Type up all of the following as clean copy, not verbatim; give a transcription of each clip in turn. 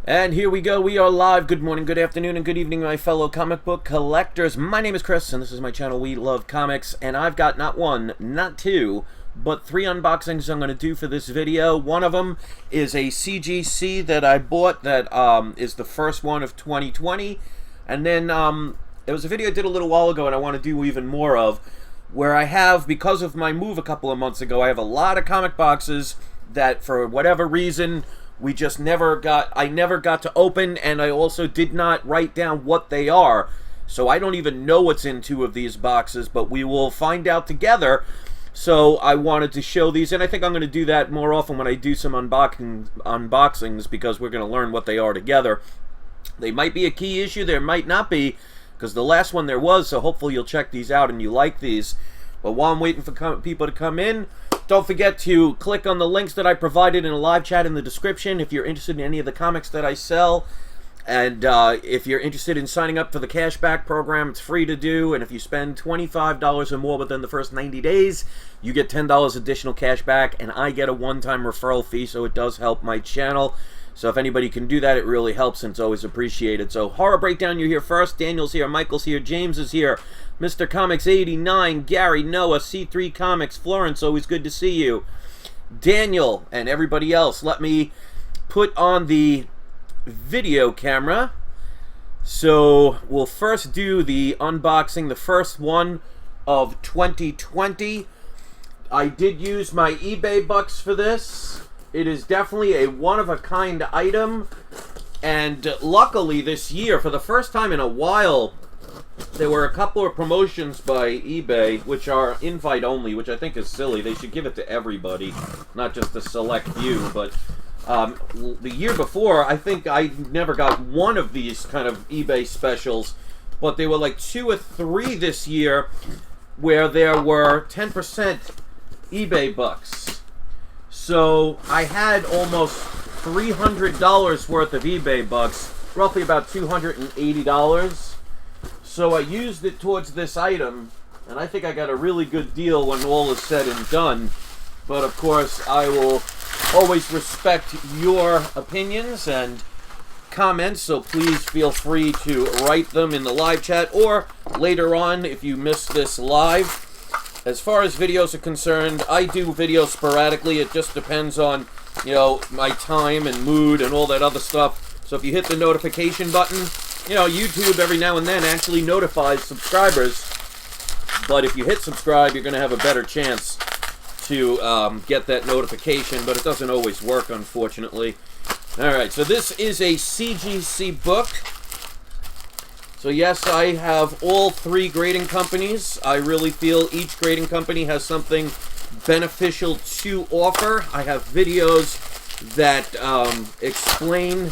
And here we go. We are live. Good morning, good afternoon, and good evening, my fellow comic book collectors. My name is Chris, and this is my channel, We Love Comics. And I've got not one, not two, but three unboxings I'm going to do for this video. One of them is a CGC that I bought that is the first one of 2020. And then there was a video I did a little while ago, and I want to do even more of, where I have, because of my move a couple of months ago, I have a lot of comic boxes that, for whatever reason, I never got to open, and I also did not write down what they are. So I don't even know what's in two of these boxes, but we will find out together. So I wanted to show these, and I think I'm going to do that more often when I do some unboxings, because we're going to learn what they are together. They might be a key issue, there might not be, because the last one there was, so hopefully you'll check these out and you like these. But while I'm waiting for people to come in, don't forget to click on the links that I provided in a live chat in the description if you're interested in any of the comics that I sell. And if you're interested in signing up for the cashback program, it's free to do. And if you spend $25 or more within the first 90 days, you get $10 additional cash back. And I get a one-time referral fee, so it does help my channel. So if anybody can do that, it really helps, and it's always appreciated. So Horror Breakdown, you're here first. Daniel's here. Michael's here. James is here. Mr. Comics 89, Gary, Noah, C3 Comics, Florence, always good to see you. Daniel, and everybody else, let me put on the video camera. So we'll first do the unboxing, the first one of 2020. I did use my eBay bucks for this. It is definitely a one-of-a-kind item. And luckily this year, for the first time in a while, there were a couple of promotions by eBay, which are invite only, which I think is silly. They should give it to everybody, not just a select few. But the year before, I think I never got one of these kind of eBay specials, but there were like 2 or 3 this year where there were 10% eBay bucks. So I had almost $300 worth of eBay bucks, roughly about $280. So I used it towards this item, and I think I got a really good deal when all is said and done. But of course, I will always respect your opinions and comments, so please feel free to write them in the live chat or later on if you missed this live. As far as videos are concerned, I do videos sporadically. It just depends on, you know, my time and mood and all that other stuff. So if you hit the notification button, you know, YouTube every now and then actually notifies subscribers. But if you hit subscribe, you're going to have a better chance to get that notification. But it doesn't always work, unfortunately. Alright, so this is a CGC book. So yes, I have all 3 grading companies. I really feel each grading company has something beneficial to offer. I have videos that explain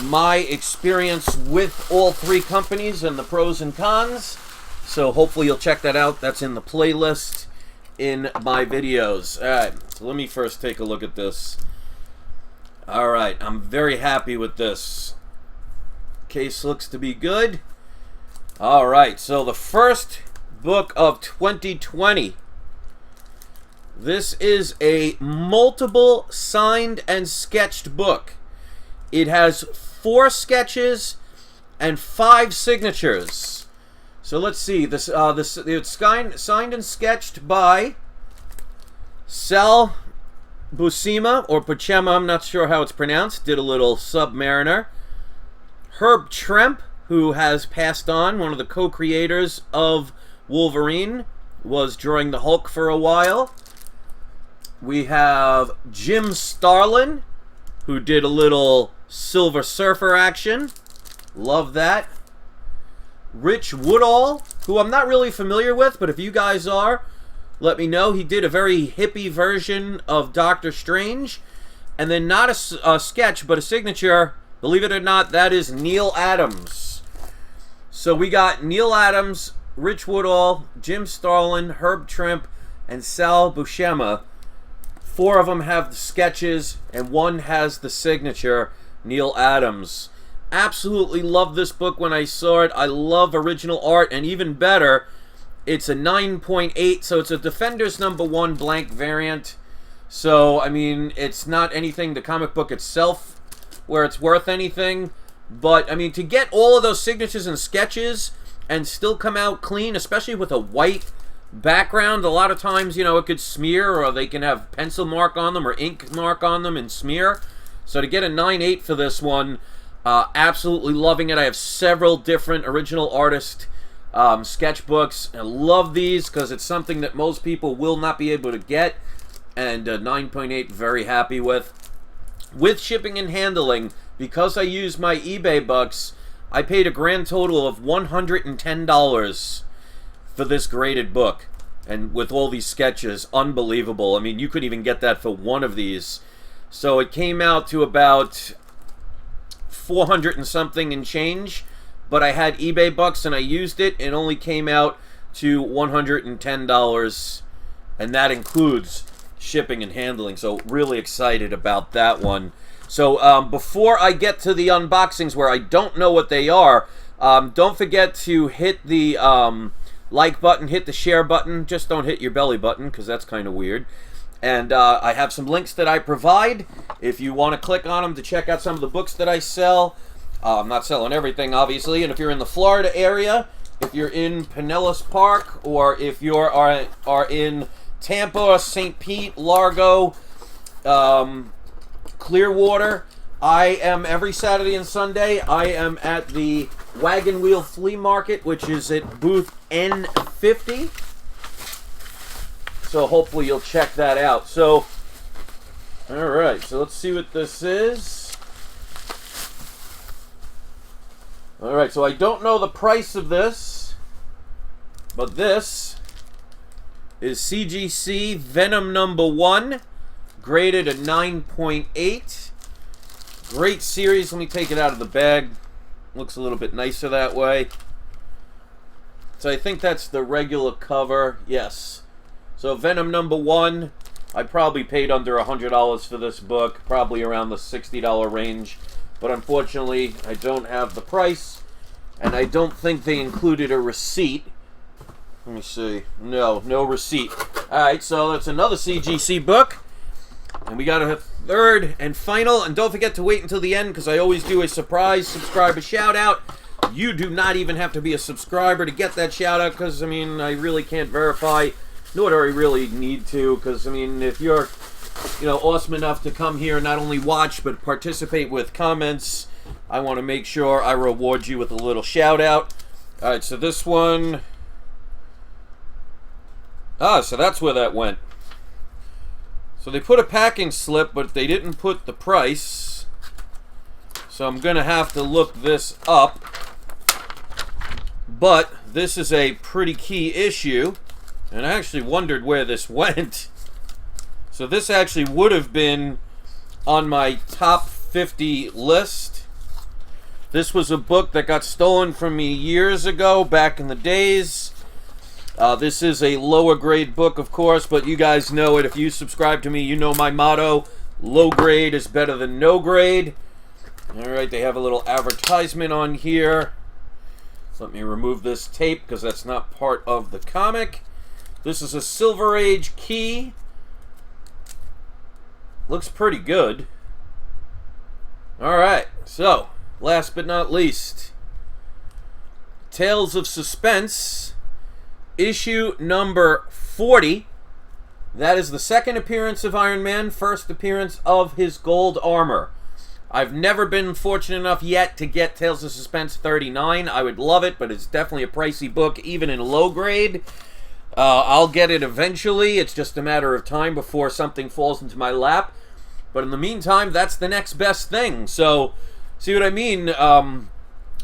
my experience with all 3 companies and the pros and cons. So hopefully you'll check that out. That's in the playlist in my videos. Alright, so let me first take a look at this. Alright, I'm very happy with this. Case looks to be good. Alright, so the first book of 2020. This is a multiple signed and sketched book. It has 4 sketches and 5 signatures. So let's see. It's signed and sketched by Sal Buscema, or Buscema, I'm not sure how it's pronounced. Did a little Submariner. Herb Trimpe, who has passed on, one of the co-creators of Wolverine, was drawing the Hulk for a while. We have Jim Starlin, who did a little Silver Surfer action. Love that. Rich Woodall, who I'm not really familiar with, but if you guys are, let me know. He did a very hippie version of Doctor Strange. And then not a sketch, but a signature. Believe it or not, that is Neil Adams. So we got Neil Adams, Rich Woodall, Jim Starlin, Herb Trimpe, and Sal Buscema. 4 of them have the sketches, and 1 has the signature, Neil Adams. Absolutely love this book when I saw it. I love original art, and even better, it's a 9.8, so it's a Defenders #1 blank variant. So, I mean, it's not anything the comic book itself where it's worth anything. But, I mean, to get all of those signatures and sketches and still come out clean, especially with a white background, a lot of times, you know, it could smear, or they can have pencil mark on them or ink mark on them and smear. So to get a 9.8 for this one, absolutely loving it. I have several different original artist sketchbooks. I love these because it's something that most people will not be able to get, and 9.8 very happy with. With shipping and handling, because I used my eBay bucks, I paid a grand total of $110 for this graded book, and with all these sketches, unbelievable. I mean, you could even get that for one of these. So it came out to about 400 and something and change, but I had eBay bucks and I used it. It only came out to $110, and that includes shipping and handling. So really excited about that one. So before I get to the unboxings where I don't know what they are, don't forget to hit the like button, hit the share button. Just don't hit your belly button, because that's kind of weird. And I have some links that I provide if you want to click on them to check out some of the books that I sell. I'm not selling everything, obviously. And if you're in the Florida area, if you're in Pinellas Park, or if you are in Tampa, St. Pete, Largo, Clearwater, I am every Saturday and Sunday. I am at the Wagon Wheel Flea Market, which is at Booth N50. So hopefully you'll check that out. So, alright, so let's see what this is. Alright, so I don't know the price of this, but this is CGC Venom #1, graded a 9.8. Great series. Let me take it out of the bag. Looks a little bit nicer that way. So I think that's the regular cover. Yes. So Venom #1, I probably paid under $100 for this book, probably around the $60 range, but unfortunately I don't have the price, and I don't think they included a receipt. Let me see. No receipt. Alright, so that's another CGC book, and we got a third and final, and don't forget to wait until the end, because I always do a surprise subscriber shout out. You do not even have to be a subscriber to get that shout out, because I mean, I really can't verify, nor do I really need to, because I mean, if you're, you know, awesome enough to come here and not only watch but participate with comments, I want to make sure I reward you with a little shout out. Alright, so this one, so that's where that went. So they put a packing slip, but they didn't put the price, so I'm gonna have to look this up. But this is a pretty key issue, and I actually wondered where this went. So this actually would have been on my top 50 list. This was a book that got stolen from me years ago, back in the days. This is a lower grade book, of course, but you guys know it. If you subscribe to me, you know my motto: low grade is better than no grade. Alright, they have a little advertisement on here. So let me remove this tape, because that's not part of the comic. This is a Silver Age key. Looks pretty good. Alright, so, last but not least, Tales of Suspense, issue number 40. That is the second appearance of Iron Man, first appearance of his gold armor. I've never been fortunate enough yet to get Tales of Suspense 39. I would love it, but it's definitely a pricey book, even in low grade. I'll get it eventually. It's just a matter of time before something falls into my lap. But in the meantime, that's the next best thing. So, see what I mean?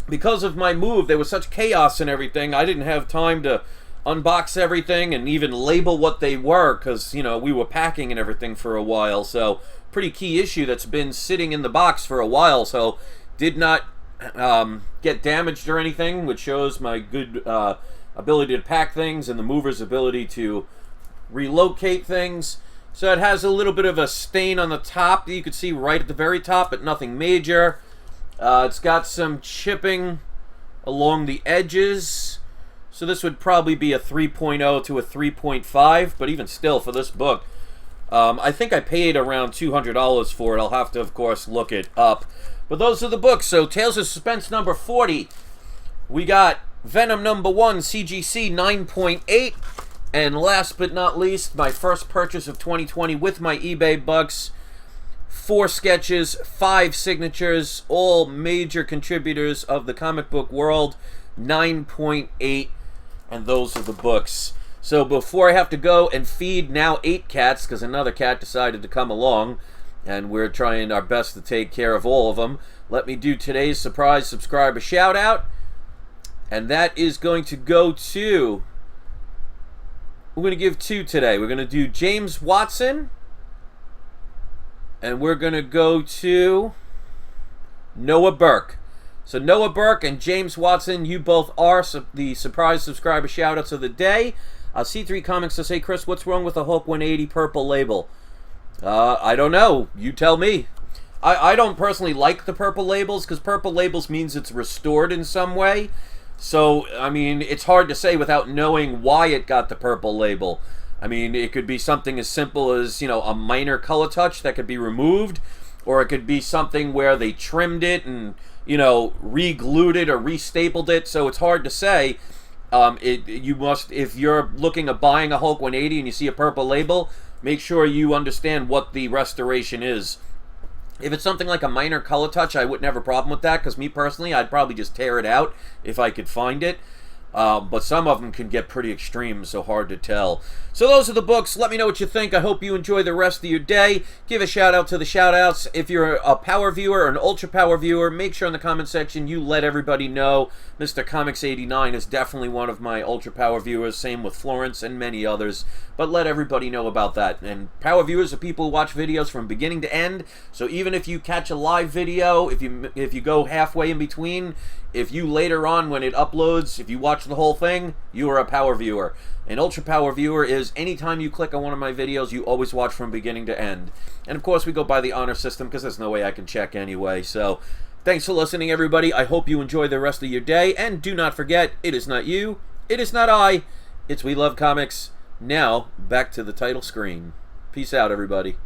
Because of my move, there was such chaos and everything, I didn't have time to unbox everything and even label what they were, because, you know, we were packing and everything for a while. So, pretty key issue that's been sitting in the box for a while. So, did not get damaged or anything, which shows my good ability to pack things and the mover's ability to relocate things. So it has a little bit of a stain on the top that you can see right at the very top, but nothing major. It's got some chipping along the edges. So this would probably be a 3.0 to a 3.5, but even still, for this book, I think I paid around $200 for it. I'll have to, of course, look it up. But those are the books. So Tales of Suspense number 40. We got Venom number 1, CGC 9.8. And last but not least, my first purchase of 2020 with my eBay bucks. 4 sketches, 5 signatures, all major contributors of the comic book world. 9.8. And those are the books. So before I have to go and feed now 8 cats, because another cat decided to come along, and we're trying our best to take care of all of them, let me do today's surprise subscriber shout out. And that is going to go to... We're going to give 2 today. We're going to do James Watson. And we're going to go to Noah Burke. So Noah Burke and James Watson, you both are the surprise subscriber shout-outs of the day. C3 Comics to say, Chris, what's wrong with the Hulk 180 purple label? I don't know. You tell me. I don't personally like the purple labels, because purple labels means it's restored in some way. So, I mean, it's hard to say without knowing why it got the purple label. I mean, it could be something as simple as, you know, a minor color touch that could be removed, or it could be something where they trimmed it and, you know, re-glued it or re-stapled it. So it's hard to say. You must, if you're looking at buying a Hulk 180 and you see a purple label, make sure you understand what the restoration is. If it's something like a minor color touch, I wouldn't have a problem with that, because me personally, I'd probably just tear it out if I could find it. But some of them can get pretty extreme, so hard to tell. So those are the books. Let me know what you think. I hope you enjoy the rest of your day. Give a shout out to the shout outs. If you're a power viewer or an ultra power viewer, make sure in the comment section you let everybody know Mr. Comics 89 is definitely one of my ultra power viewers. Same with Florence and many others. But let everybody know about that. And power viewers are people who watch videos from beginning to end. So even if you catch a live video, if you go halfway in between, if you later on when it uploads, if you watch the whole thing, you are a power viewer. An ultra power viewer is anytime you click on one of my videos, you always watch from beginning to end. And of course we go by the honor system, because there's no way I can check anyway. So thanks for listening, everybody. I hope you enjoy the rest of your day. And do not forget, it is not you, it is not I, it's We Love Comics. Now, back to the title screen. Peace out, everybody.